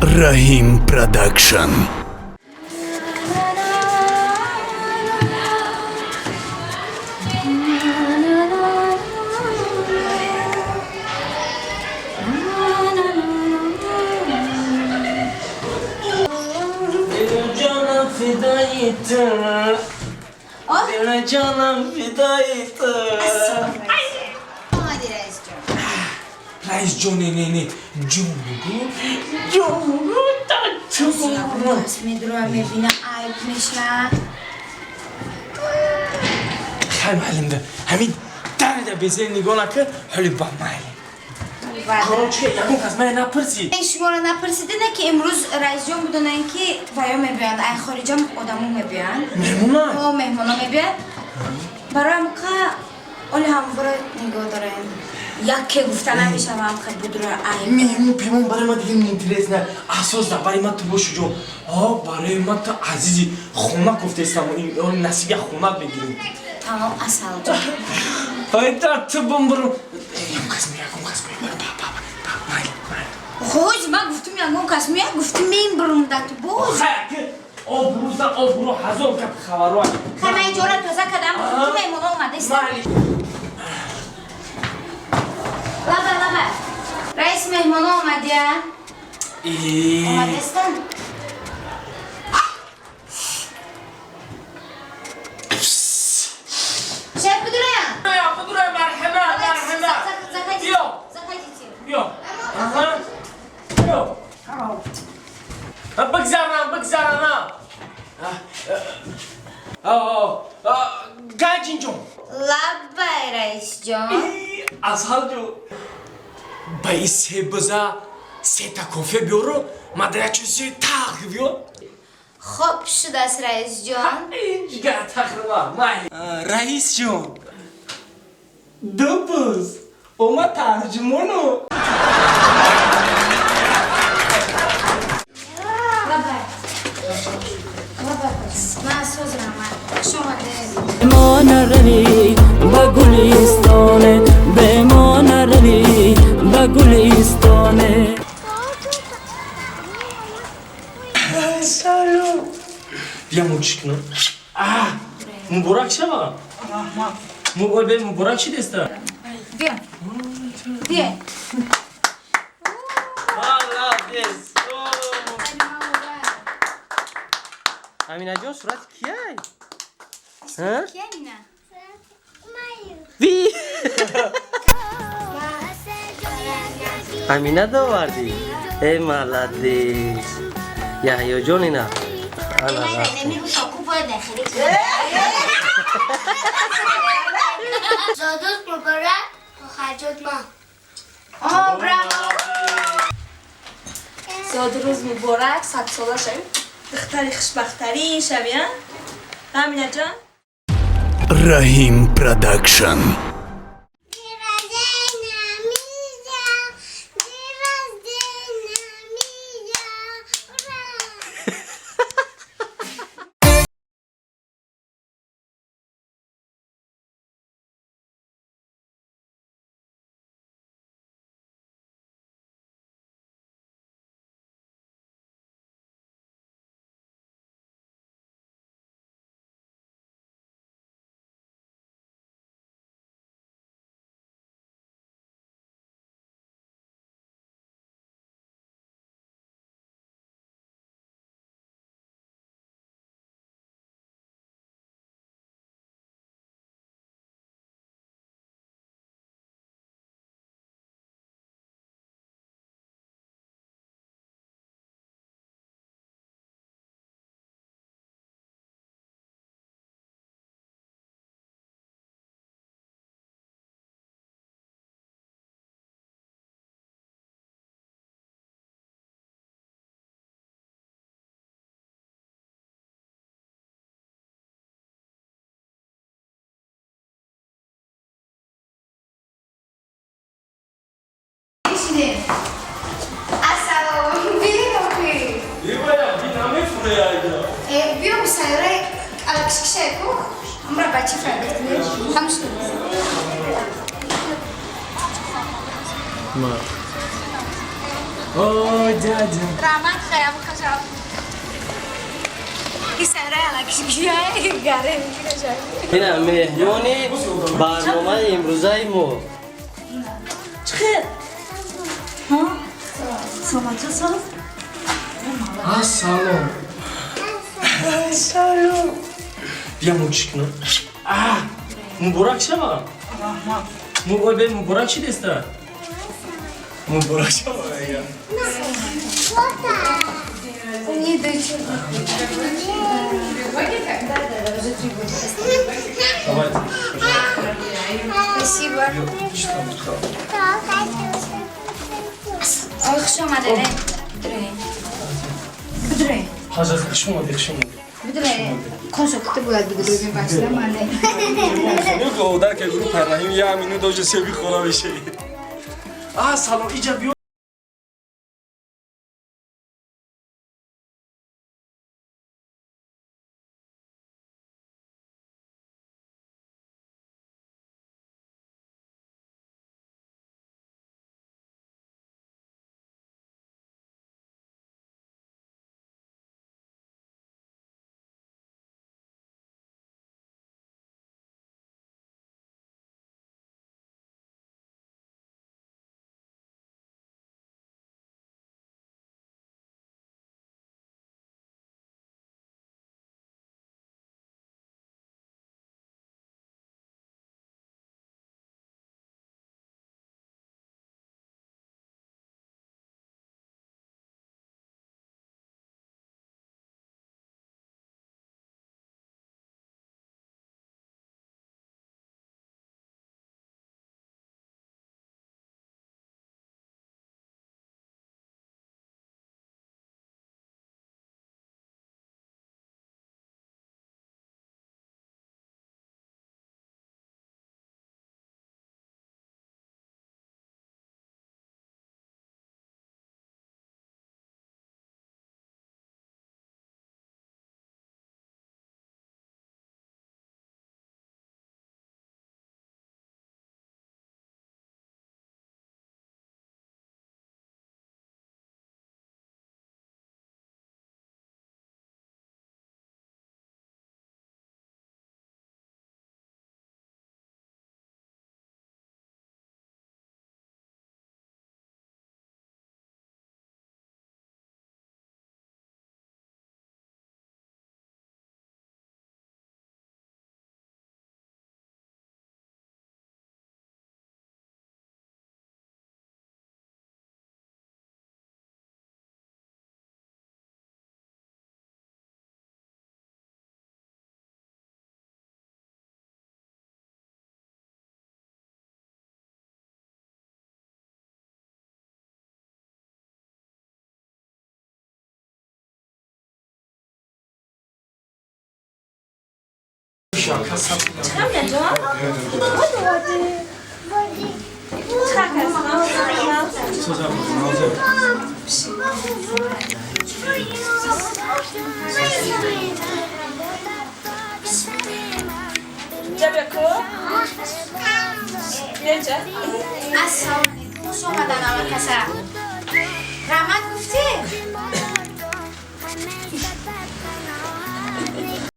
Rahim Production. Dile canım fidaydı. Hadi reisciğim. Reis John ne? John bu tatlı. Asmedro bine ayıpmışlar. Hay mahallimde. Hamid darida bezir nigona ki hali bakmayın. Koçke yakın kazmaya ne yapırsın? شما نپرسیدین که امروز رئیس جان بودن که ویا میبیان این خارجی هم آدمو میبیان Mehmuna. او مهمونا میبیان برای هم که اولی هم برای نگاه دارن یک که گفتن همیشه هم که بود رو این Mehmun pimon برای ما دیگه نیتریز نه. اساس دا برای ما تو باشو جو. برای ما تو عزیزی خونک گفته استم این نسیگه خونک بگیریم. تمام اصل جان های تو برو. یم قسمی برو بابا. خوش من گفتم یکم کسمی گفتم میم برم داد بوز برو هزار کپ خبرو خیلی من جورا توزه کدام که میمونا اومده است لبه رئیس مهمانا اومده اومده استن شاید بدورم بدورم مرحمه بیا بگذارم گاجین جون لبه رئیس جان از حال جو بایی سه بزا سه تا کافه بیارو مدرک چیزی تاق بیار خوب شده است رئیس جان اینجا تقریبا رئیس جون دو بز اوما ترجمانو من سوز رحمت شما ده بمان روی با گلستانه بمان روی با گلستانه سلام بیا موچیک نو مبارک شما مبارک چی دسته بیا Allah this. Amina John surat kiyay. Ha? کی امینه Vi. Amina da vardı. Ey malades. Ya Johnina. Allah. نمی رو شاکو باید داخلی زادوت مبارک خرجات ما آه براو زاد روز مبارک 100 ساله شوی دختری خوشبختری شوی امینه جان Rahim Production. Şimdi Assalamu alaikum. Bio mi sayore ala kişkişeku. Amra bachi faydalı. Hamşu. اوه دادا رحمت خیام خشم این سهره علکش گیاه گره میگیره شاید اینا مهمونی برنامه امروزه ما چخیر ها؟ سلامت هست؟ سلام سلام بیا موچ کنم مبارک شما مبارک چی دسته؟ مبارک شما Nie dojdzie. Спасибо. خوش آمده. بدره. حاجت خوش اومدید شما. بدره. کنسوکت باید دیگه ببین بچه منه. نگو در که گروه پرنهیم یه همینو دوجه سیبی خورا بشه. سلام ایجا بیو. چقدر نجا؟ خوش آمدن آقا کسر رحمت گفتی؟